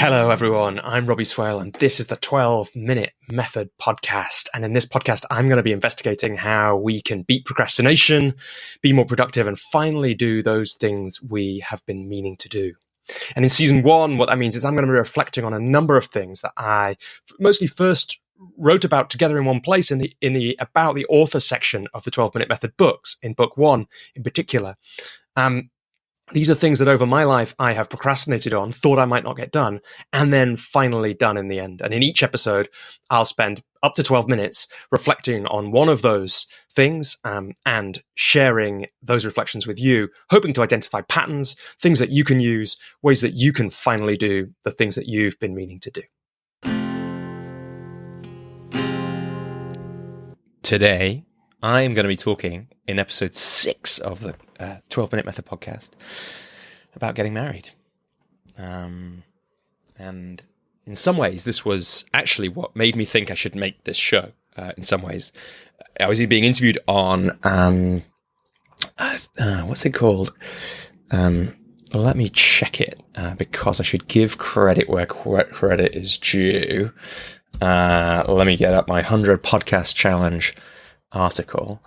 Hello, everyone. I'm Robbie Swale, and this is the 12-Minute Method podcast. And in this podcast, I'm going to be investigating how we can beat procrastination, be more productive, and finally do those things we have been meaning to do. And in season one, what that means is I'm going to be reflecting on a number of things that I mostly first wrote about together in one place in the About the Author section of the 12-Minute Method books, in book one in particular. These are things that over my life I have procrastinated on, thought I might not get done, and then finally done in the end. And in each episode, I'll spend up to 12 minutes reflecting on one of those things and sharing those reflections with you, hoping to identify patterns, things that you can use, ways that you can finally do the things that you've been meaning to do. Today, I am going to be talking in episode 6 of the 12-Minute Method podcast about getting married. And in some ways, this was actually what made me think I should make this show, in some ways. I was being interviewed on, what's it called? Let me check it, because I should give credit where credit is due. Let me get up my 100 Podcast Challenge article.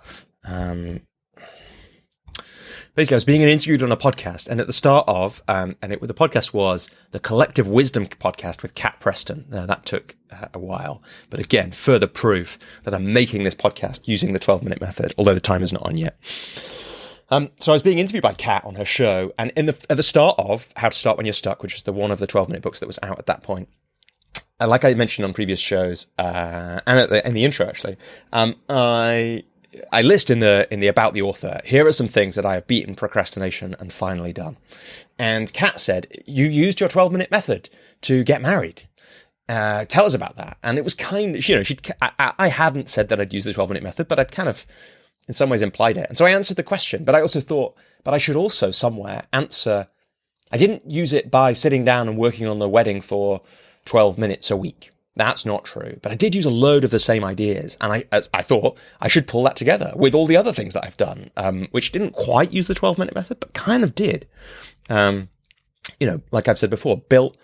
Basically, I was being interviewed on a podcast, and at the start of, the podcast was the Collective Wisdom podcast with Kat Preston. That took a while, but again, further proof that I'm making this podcast using the 12-minute method, although the time is not on yet. So I was being interviewed by Kat on her show, and at the start of How to Start When You're Stuck, which was the one of the 12-minute books that was out at that point, like I mentioned on previous shows, and in the intro actually, I list in the About the Author, here are some things that I have beaten procrastination and finally done. And Kat said, you used your 12-minute method to get married. Tell us about that. And it was kind of, I hadn't said that I'd use the 12-minute method, but I'd kind of, in some ways, implied it. And so I answered the question, but I also thought, but I should also somewhere answer, I didn't use it by sitting down and working on the wedding for 12 minutes a week. That's not true. But I did use a load of the same ideas. And I thought I should pull that together with all the other things that I've done, which didn't quite use the 12-minute method, but kind of did. Like I've said before, built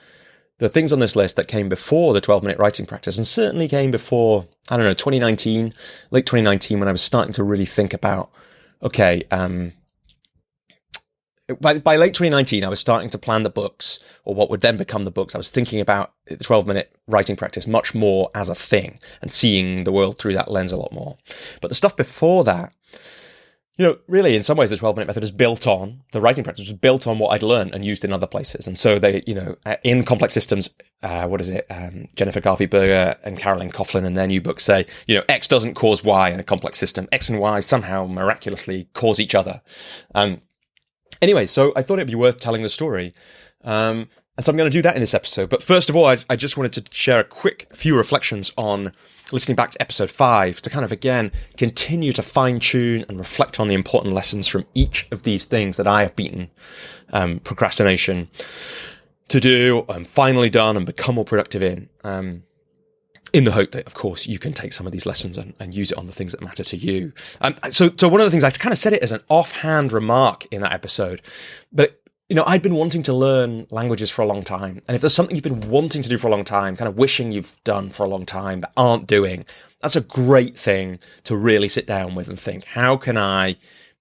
the things on this list that came before the 12-minute writing practice, and certainly came before, 2019, late 2019, when I was starting to really think about, okay, by late 2019, I was starting to plan the books, or what would then become the books. I was thinking about the 12-minute writing practice much more as a thing and seeing the world through that lens a lot more. But the stuff before that, really, in some ways, the 12-minute method is built on, the writing practice was built on what I'd learned and used in other places. And so they, in complex systems, Jennifer Garvey-Berger and Carolyn Coughlin in their new book say, X doesn't cause Y in a complex system. X and Y somehow miraculously cause each other. Anyway, so I thought it'd be worth telling the story. And so I'm going to do that in this episode. But first of all, I just wanted to share a quick few reflections on listening back to episode 5 to kind of, again, continue to fine-tune and reflect on the important lessons from each of these things that I have beaten procrastination to do, and finally done, and become more productive in the hope that, of course, you can take some of these lessons and use it on the things that matter to you. So one of the things, I kind of said it as an offhand remark in that episode, but, I'd been wanting to learn languages for a long time. And if there's something you've been wanting to do for a long time, kind of wishing you've done for a long time, but aren't doing, that's a great thing to really sit down with and think, how can I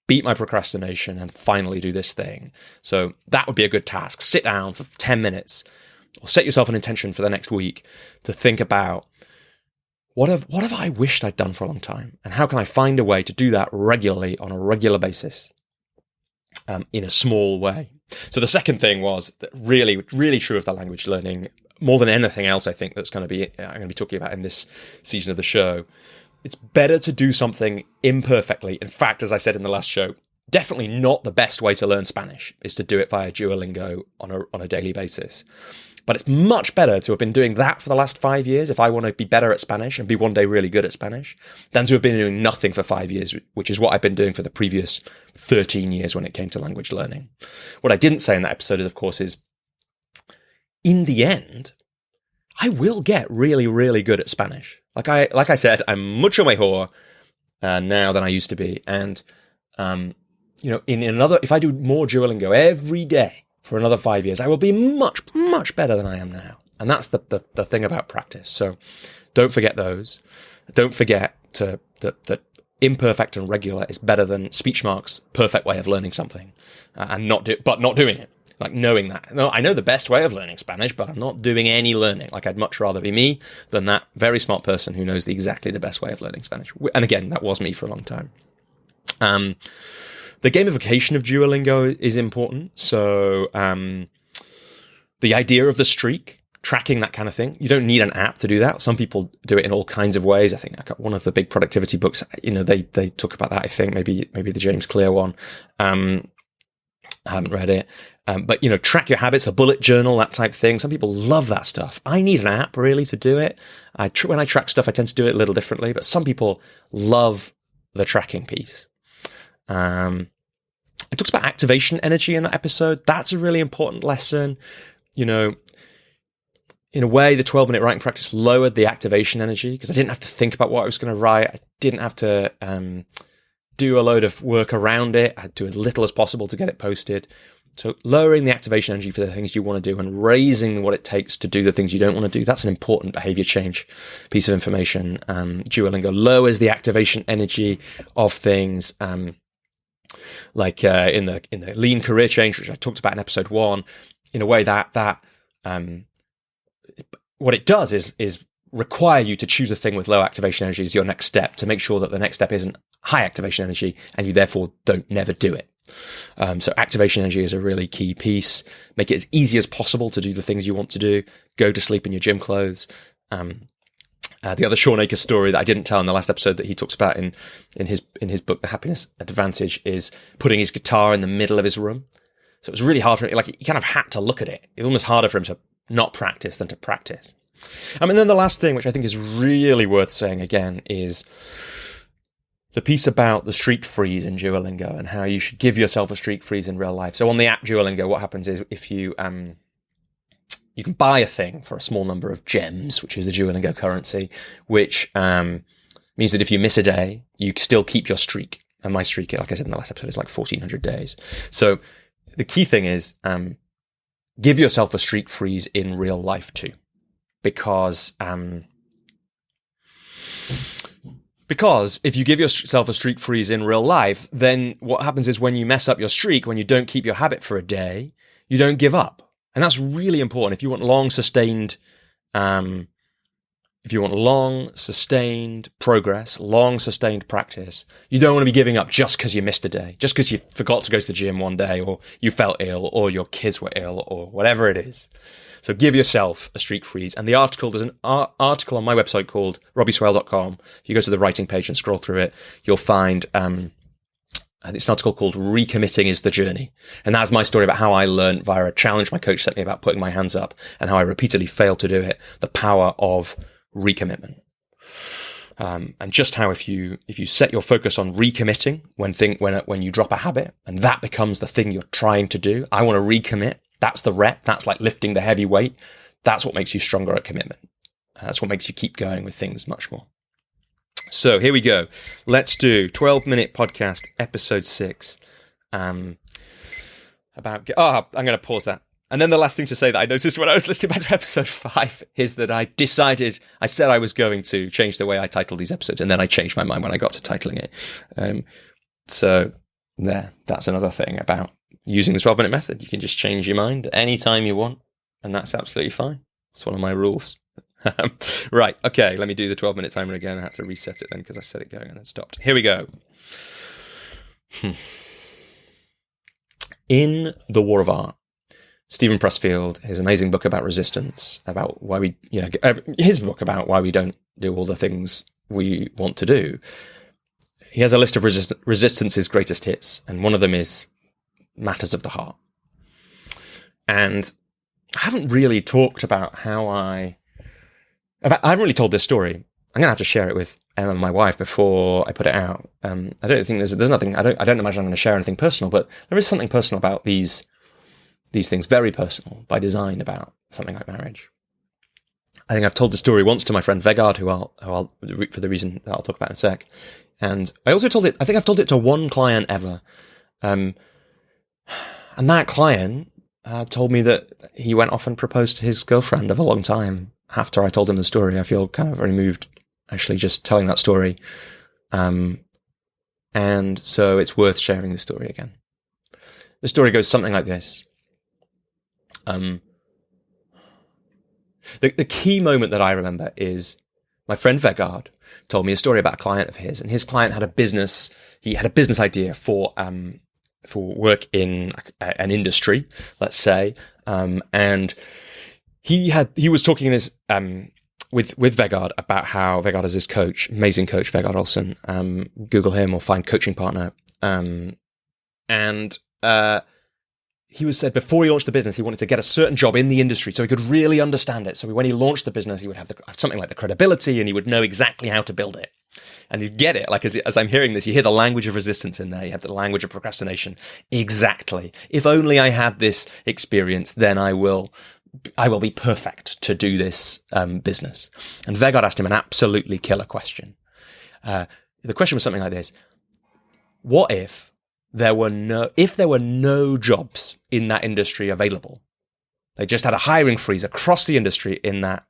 beat my procrastination and finally do this thing? So that would be a good task. Sit down for 10 minutes or set yourself an intention for the next week to think about, what have I wished I'd done for a long time? And how can I find a way to do that regularly on a regular basis in a small way? So the second thing was that really, really true of the language learning, more than anything else, I think I'm going to be talking about in this season of the show. It's better to do something imperfectly. In fact, as I said in the last show, definitely not the best way to learn Spanish is to do it via Duolingo on a daily basis. But it's much better to have been doing that for the last 5 years if I want to be better at Spanish and be one day really good at Spanish, than to have been doing nothing for 5 years, which is what I've been doing for the previous 13 years when it came to language learning. What I didn't say in that episode, of course, is in the end, I will get really, really good at Spanish. Like I said, I'm mucho mejor now than I used to be. And, if I do more Duolingo every day for another 5 years, I will be much, much better than I am now. And that's the thing about practice. So don't forget those. Don't forget that imperfect and regular is better than speech marks' perfect way of learning something, and not doing it. Like knowing that. No, I know the best way of learning Spanish, but I'm not doing any learning. Like I'd much rather be me than that very smart person who knows exactly the best way of learning Spanish. And again, that was me for a long time. The gamification of Duolingo is important. So the idea of the streak, tracking that kind of thing. You don't need an app to do that. Some people do it in all kinds of ways. I think I got one of the big productivity books, they talk about that. I think maybe the James Clear one. I haven't read it. But, track your habits, a bullet journal, that type of thing. Some people love that stuff. I need an app really to do it. When I track stuff, I tend to do it a little differently, but some people love the tracking piece. It talks about activation energy in that episode. That's a really important lesson. In a way, the 12-minute writing practice lowered the activation energy because I didn't have to think about what I was going to write. I didn't have to do a load of work around it. I had to do as little as possible to get it posted. So lowering the activation energy for the things you want to do and raising what it takes to do the things you don't want to do, that's an important behavior change piece of information. Duolingo lowers the activation energy of things like in the lean career change, which I talked about in episode 1, in a way that what it does is require you to choose a thing with low activation energy as your next step to make sure that the next step isn't high activation energy and you therefore don't never do it. So activation energy is a really key piece. Make it as easy as possible to do the things you want to do. Go to sleep in your gym clothes. The other Sean Akers story that I didn't tell in the last episode that he talks about in his book, The Happiness Advantage, is putting his guitar in the middle of his room. So it was really hard for him. Like he kind of had to look at it. It was almost harder for him to not practice than to practice. And then the last thing, which I think is really worth saying again, is the piece about the streak freeze in Duolingo and how you should give yourself a streak freeze in real life. So on the app Duolingo, what happens is if you can buy a thing for a small number of gems, which is the Duolingo currency, which means that if you miss a day, you still keep your streak. And my streak, like I said in the last episode, is like 1,400 days. So the key thing is give yourself a streak freeze in real life too. Because if you give yourself a streak freeze in real life, then what happens is when you mess up your streak, when you don't keep your habit for a day, you don't give up. And that's really important. If you want long sustained progress, long sustained practice, you don't want to be giving up just because you missed a day, just because you forgot to go to the gym one day, or you felt ill, or your kids were ill, or whatever it is. So give yourself a streak freeze. And the article, there's an article on my website called robbieswale.com. If you go to the writing page and scroll through it, you'll find it's an article called Recommitting is the Journey. And that's my story about how I learned via a challenge my coach set me about putting my hands up and how I repeatedly failed to do it, the power of recommitment. And just how if you set your focus on recommitting when you drop a habit and that becomes the thing you're trying to do, I want to recommit. That's the rep. That's like lifting the heavy weight. That's what makes you stronger at commitment. That's what makes you keep going with things much more. So here we go. Let's do 12-minute podcast, episode 6. I'm going to pause that. And then the last thing to say that I noticed when I was listening back to episode 5 is that I said I was going to change the way I title these episodes, and then I changed my mind when I got to titling it. So there, that's another thing about using the 12-minute method. You can just change your mind anytime you want, and that's absolutely fine. It's one of my rules. Right, okay, let me do the 12-minute timer again. I had to reset it then because I set it going and then stopped. Here we go. In The War of Art, Stephen Pressfield, his amazing book about resistance, about why his book about why we don't do all the things we want to do. He has a list of resistance's greatest hits, and one of them is matters of the heart. And I haven't really talked about how I haven't really told this story. I'm going to have to share it with Emma, my wife, before I put it out. I don't think there's nothing, I don't imagine I'm going to share anything personal, but there is something personal about these things, very personal by design, about something like marriage. I think I've told the story once to my friend Vegard, who I'll for the reason that I'll talk about in a sec. And I also I think I've told it to one client ever. And that client, told me that he went off and proposed to his girlfriend of a long time after I told him the story. I feel kind of very moved actually just telling that story. And so it's worth sharing the story again. The story goes something like this. The key moment that I remember is my friend Vegard told me a story about a client of his, and his client had a business. He had a business idea for work in an industry, let's say, and he was talking in his with Vegard about how Vegard is his coach, amazing coach, Vegard Olsen. Google him or find coaching partner. He was said before he launched the business, he wanted to get a certain job in the industry so he could really understand it. So when he launched the business, he would have something like the credibility and he would know exactly how to build it. And he'd get it. Like as I'm hearing this, you hear the language of resistance in there. You have the language of procrastination. Exactly. If only I had this experience, then I will be perfect to do this business. And Vegard asked him an absolutely killer question. The question was something like this: what if there were no jobs in that industry available? They just had a hiring freeze across the industry in that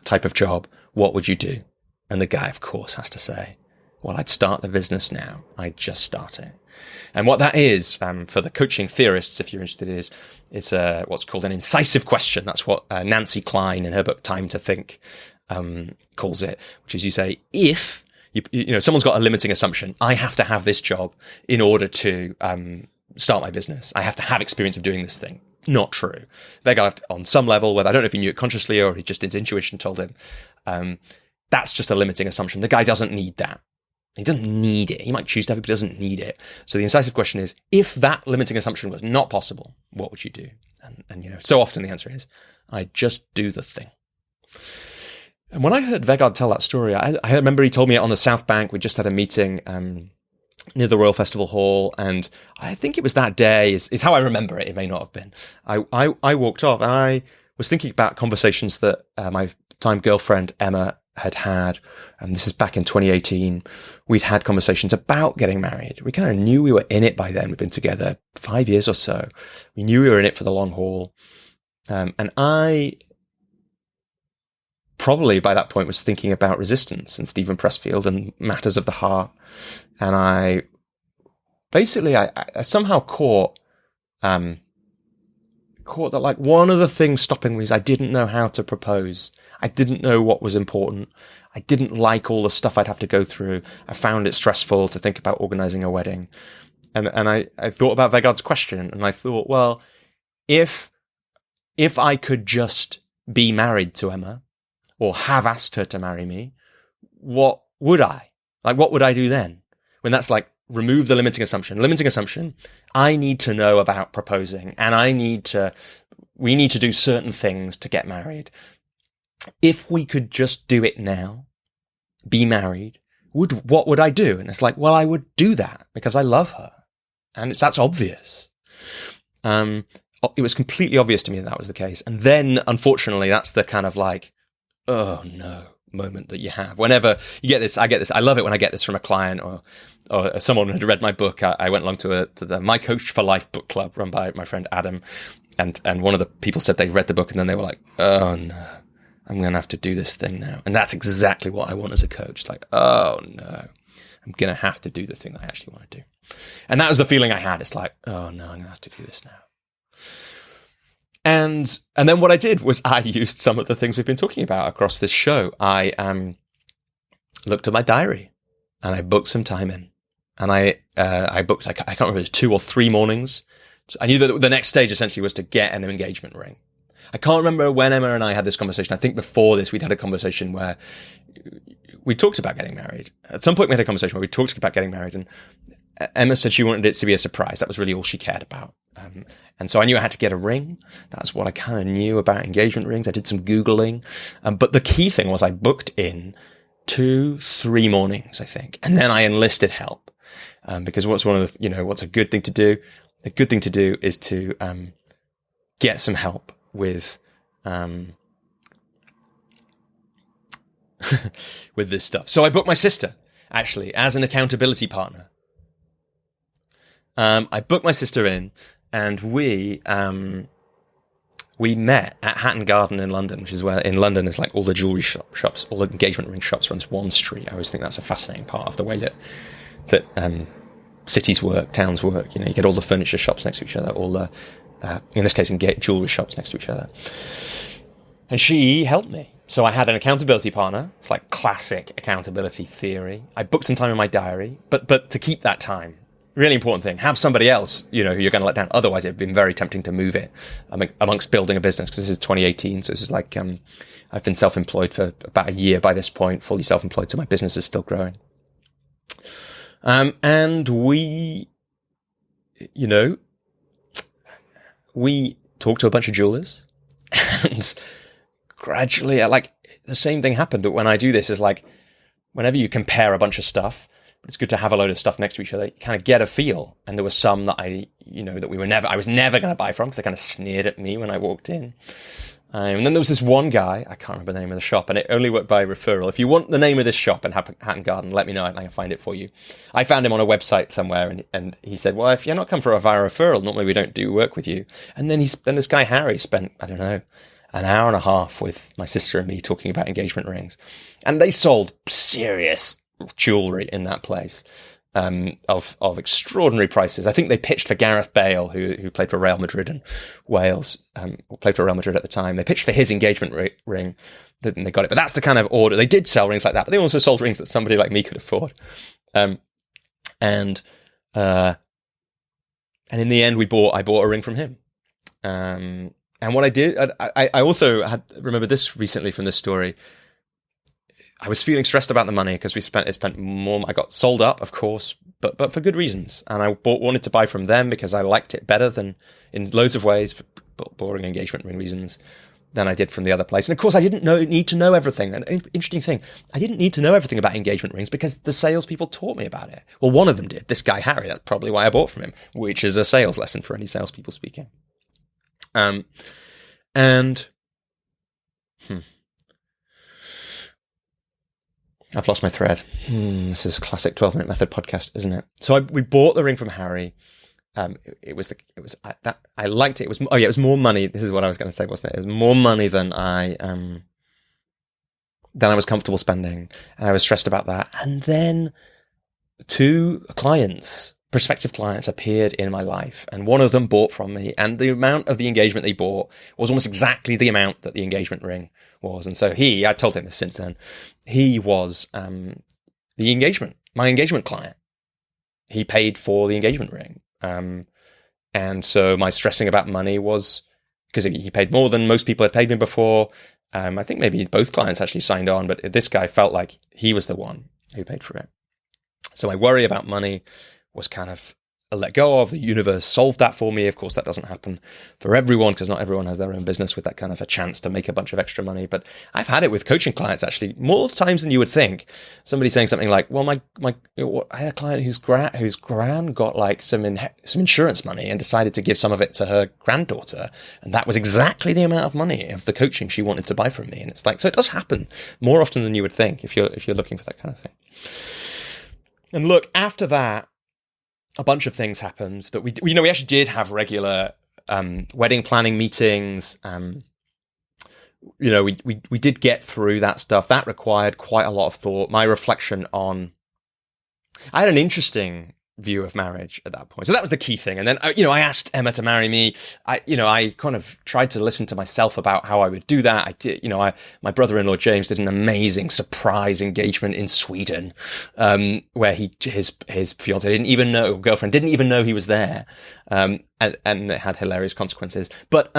type of job. What would you do? And the guy, of course, has to say, well, I'd start the business now. I'd just start it. And what that is, for the coaching theorists, if you're interested, it's what's called an incisive question. That's what Nancy Klein in her book Time to Think calls it, which is you say, if you know someone's got a limiting assumption, I have to have this job in order to start my business. I have to have experience of doing this thing. Not true. Vegard, on some level, whether I don't know if he knew it consciously or his intuition told him, that's just a limiting assumption. The guy doesn't need that. He doesn't need it. He might choose to have it, but he doesn't need it. So the incisive question is, if that limiting assumption was not possible, what would you do? And you know, so often the answer is, I'd just do the thing. And when I heard Vegard tell that story, I remember he told me it on the South Bank. We just had a meeting near the Royal Festival Hall, and I think it was that day, is how I remember it. It may not have been. I walked off, and I was thinking about conversations that my time girlfriend Emma had, and this is back in 2018. We'd had conversations about getting married. We kind of knew we were in it by then. We'd been together 5 years or so. We knew we were in it for the long haul. And I probably by that point was thinking about resistance and Stephen Pressfield and matters of the heart. And I somehow caught that like one of the things stopping me is I didn't know how to propose. I didn't know what was important. I didn't like all the stuff I'd have to go through. I found it stressful to think about organizing a wedding. And I thought about Vegard's question, and I thought, well, if I could just be married to Emma or have asked her to marry me, what would I? Like, what would I do then? When that's like, remove the limiting assumption. Limiting assumption, I need to know about proposing, and we need to do certain things to get married. If we could just do it now, be married, what would I do? And it's like, well, I would do that because I love her. And that's obvious. It was completely obvious to me that was the case. And then, unfortunately, that's the kind of like, oh no moment that you have. Whenever you get this, I get this. I love it when I get this from a client or someone who had read my book. I went along to the My Coach for Life book club run by my friend Adam. And one of the people said they read the book and then they were like, oh no, I'm going to have to do this thing now. And that's exactly what I want as a coach. It's like, oh no, I'm going to have to do the thing that I actually want to do. And that was the feeling I had. It's like, oh no, I'm going to have to do this now. And then what I did was I used some of the things we've been talking about across this show. I looked at my diary and I booked some time in. And I booked, I can't remember, it was 2 or 3 mornings. So I knew that the next stage essentially was to get an engagement ring. I can't remember when Emma and I had this conversation. I think before this, we'd had a conversation where we talked about getting married. At some point, we had a conversation where we talked about getting married, and Emma said she wanted it to be a surprise. That was really all she cared about. And so I knew I had to get a ring. That's what I kind of knew about engagement rings. I did some Googling. But the key thing was I booked in 2-3 mornings, I think. And then I enlisted help. Because what's a good thing to do? A good thing to do is to get some help with with this stuff. So I booked my sister, actually, as an accountability partner. I booked my sister in, and we met at Hatton Garden in London, which is where in London is like all the jewelry shops, all the engagement ring shops runs one street. I always think that's a fascinating part of the way that cities work, towns work. You get all the furniture shops next to each other, all the in this case, jewelry shops next to each other. And she helped me. So I had an accountability partner. It's like classic accountability theory. I booked some time in my diary, but to keep that time, really important thing, have somebody else, who you're going to let down. Otherwise, it'd been very tempting to move it amongst building a business, because this is 2018. So this is like, I've been self-employed for about a year by this point, fully self-employed. So my business is still growing. And we talked to a bunch of jewelers, and gradually, like, the same thing happened. When I do this, is like, whenever you compare a bunch of stuff, it's good to have a load of stuff next to each other. You kind of get a feel. And there were some that I was never going to buy from, because they kind of sneered at me when I walked in. And then there was this one guy, I can't remember the name of the shop, and it only worked by referral. If you want the name of this shop in Hatton Garden, let me know and I can find it for you. I found him on a website somewhere, and he said, well, if you're not come for a via referral, normally we don't do work with you. And then this guy, Harry, spent, I don't know, an hour and a half with my sister and me talking about engagement rings. And they sold serious jewelry in that place, of extraordinary prices. I think they pitched for Gareth Bale, who played for Real Madrid and Wales, played for Real Madrid at the time. They pitched for his engagement ring, and they got it. But that's the kind of order. They did sell rings like that, but they also sold rings that somebody like me could afford. And in the end, I bought a ring from him. And what I did, I also remember this recently from this story. I was feeling stressed about the money because it spent more. I got sold up, of course, but for good reasons. And I wanted to buy from them because I liked it better than, in loads of ways, for boring engagement ring reasons, than I did from the other place. And of course, I didn't need to know everything. An interesting thing, I didn't need to know everything about engagement rings because the salespeople taught me about it. Well, one of them did. This guy, Harry, that's probably why I bought from him, which is a sales lesson for any salespeople speaking. I've lost my thread. This is a classic 12-minute method podcast, isn't it? So we bought the ring from Harry. I liked it. It was more money. This is what I was going to say, wasn't it? It was more money than I was comfortable spending, and I was stressed about that. And then two prospective clients appeared in my life, and one of them bought from me, and the amount of the engagement they bought was almost exactly the amount that the engagement ring was. And so I told him this since then, he was my engagement client. He paid for the engagement ring. And so my stressing about money was because he paid more than most people had paid me before. I think maybe both clients actually signed on, but this guy felt like he was the one who paid for it. So my worry about money was kind of let go of. The universe solved that for me. Of course, that doesn't happen for everyone because not everyone has their own business with that kind of a chance to make a bunch of extra money. But I've had it with coaching clients actually more times than you would think. Somebody saying something like, "Well, I had a client whose gran got like some insurance money and decided to give some of it to her granddaughter, and that was exactly the amount of money of the coaching she wanted to buy from me." And it's like, so it does happen more often than you would think if you're looking for that kind of thing. And look, after that, a bunch of things happened that we actually did have regular wedding planning meetings. We did get through that stuff. That required quite a lot of thought. My reflection on, I had an interesting view of marriage at that point. So that was the key thing. And then, I asked Emma to marry me. I kind of tried to listen to myself about how I would do that. I did, my brother-in-law, James, did an amazing surprise engagement in Sweden, where his fiance girlfriend didn't even know he was there. And it had hilarious consequences. But,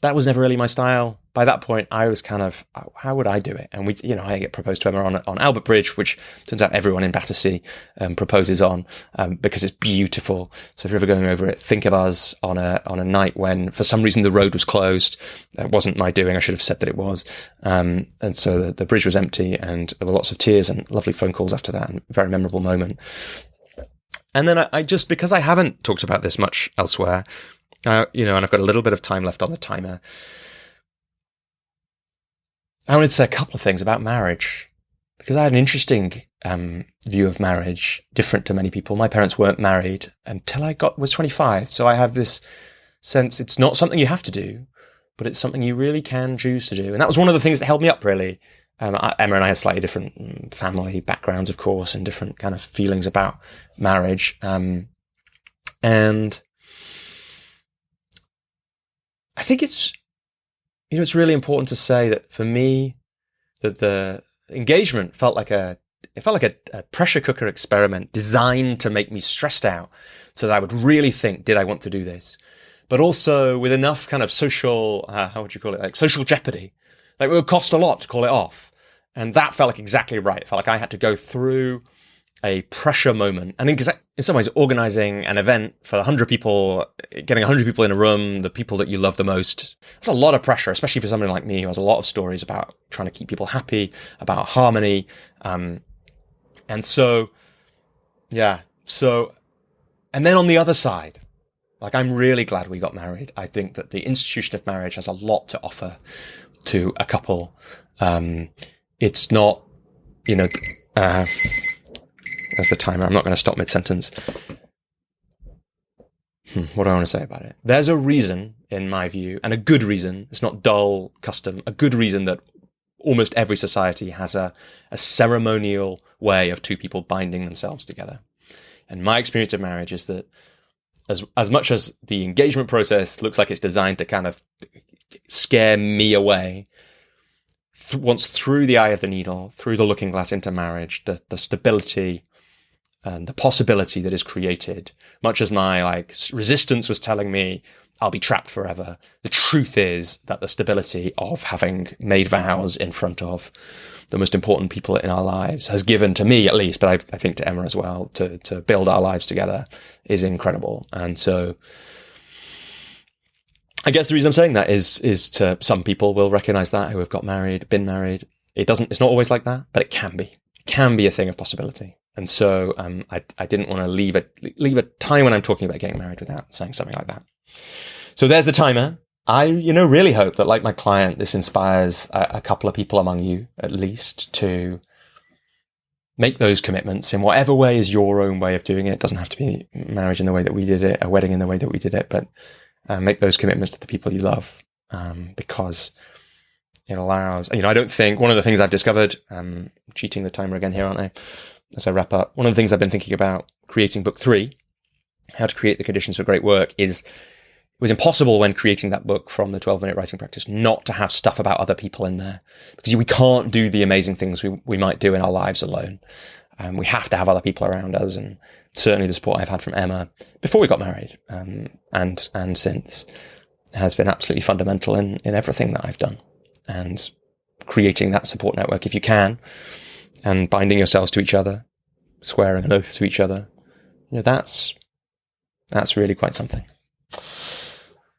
that was never really my style. By that point, I was kind of, how would I do it? And I get proposed to Emma on Albert Bridge, which turns out everyone in Battersea proposes on, because it's beautiful. So if you're ever going over it, think of us on a night when, for some reason, the road was closed. It wasn't my doing. I should have said that it was. And so the bridge was empty, and there were lots of tears and lovely phone calls after that, and a very memorable moment. And then I just, because I haven't talked about this much elsewhere, and I've got a little bit of time left on the timer, I wanted to say a couple of things about marriage, because I had an interesting view of marriage, different to many people. My parents weren't married until I was 25. So I have this sense it's not something you have to do, but it's something you really can choose to do. And that was one of the things that held me up, really. Emma and I had slightly different family backgrounds, of course, and different kind of feelings about marriage. And I think it's really important to say that for me, that the engagement felt like a pressure cooker experiment designed to make me stressed out so that I would really think, did I want to do this? But also with enough kind of social, how would you call it? Like social jeopardy. Like it would cost a lot to call it off. And that felt like exactly right. It felt like I had to go through a pressure moment. And in some ways, organizing an event for 100 people, getting 100 people in a room, the people that you love the most, it's a lot of pressure, especially for somebody like me who has a lot of stories about trying to keep people happy, about harmony. And so, yeah. So, and then on the other side, like, I'm really glad we got married. I think that the institution of marriage has a lot to offer to a couple. It's not, as the timer, I'm not going to stop mid-sentence. What do I want to say about it? There's a reason, in my view, and a good reason, it's not dull custom, a good reason that almost every society has a ceremonial way of two people binding themselves together. And my experience of marriage is that as much as the engagement process looks like it's designed to kind of scare me away, once through the eye of the needle, through the looking glass into marriage, the stability and the possibility that is created, much as my resistance was telling me I'll be trapped forever, the truth is that the stability of having made vows in front of the most important people in our lives has given to me, at least, but I think to Emma as well, to build our lives together is incredible. And so I guess the reason I'm saying that is to some people will recognize that who have got married, been married. It's not always like that, but it can be. It can be a thing of possibility. And so I didn't want to leave a time when I'm talking about getting married without saying something like that. So there's the timer. I, really hope that, like my client, this inspires a couple of people among you, at least, to make those commitments in whatever way is your own way of doing it. It doesn't have to be marriage in the way that we did it, a wedding in the way that we did it, but make those commitments to the people you love, because it allows, I don't think, one of the things I've discovered, cheating the timer again here, aren't I? As I wrap up, one of the things I've been thinking about creating book 3, how to create the conditions for great work, is it was impossible when creating that book from the 12-minute writing practice not to have stuff about other people in there, because we can't do the amazing things we might do in our lives alone. We have to have other people around us, and certainly the support I've had from Emma before we got married, and since, has been absolutely fundamental in everything that I've done. And creating that support network, if you can, and binding yourselves to each other, swearing an oath to each other, that's really quite something.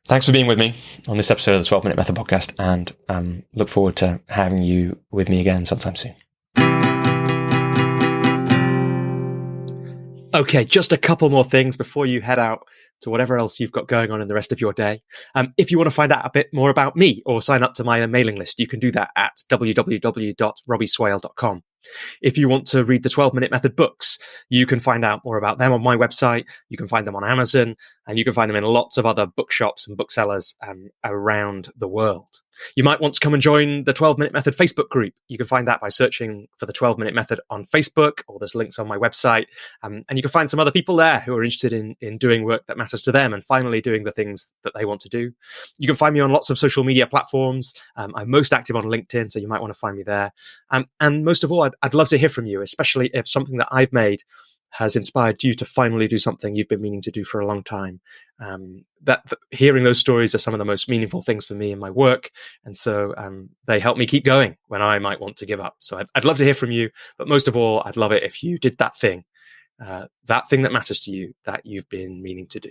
Thanks for being with me on this episode of the 12-Minute Method podcast, and look forward to having you with me again sometime soon. Okay, just a couple more things before you head out to whatever else you've got going on in the rest of your day. If you want to find out a bit more about me or sign up to my mailing list, you can do that at www.robbieswale.com. If you want to read the 12-Minute Method books, you can find out more about them on my website. You can find them on Amazon, and you can find them in lots of other bookshops and booksellers around the world. You might want to come and join the 12-Minute Method Facebook group. You can find that by searching for the 12-Minute Method on Facebook, or there's links on my website. And you can find some other people there who are interested in doing work that matters to them and finally doing the things that they want to do. You can find me on lots of social media platforms. I'm most active on LinkedIn, so you might want to find me there. And most of all, I'd love to hear from you, especially if something that I've made has inspired you to finally do something you've been meaning to do for a long time. Hearing those stories are some of the most meaningful things for me in my work. And so they help me keep going when I might want to give up. So I'd love to hear from you. But most of all, I'd love it if you did that thing that matters to you, that you've been meaning to do.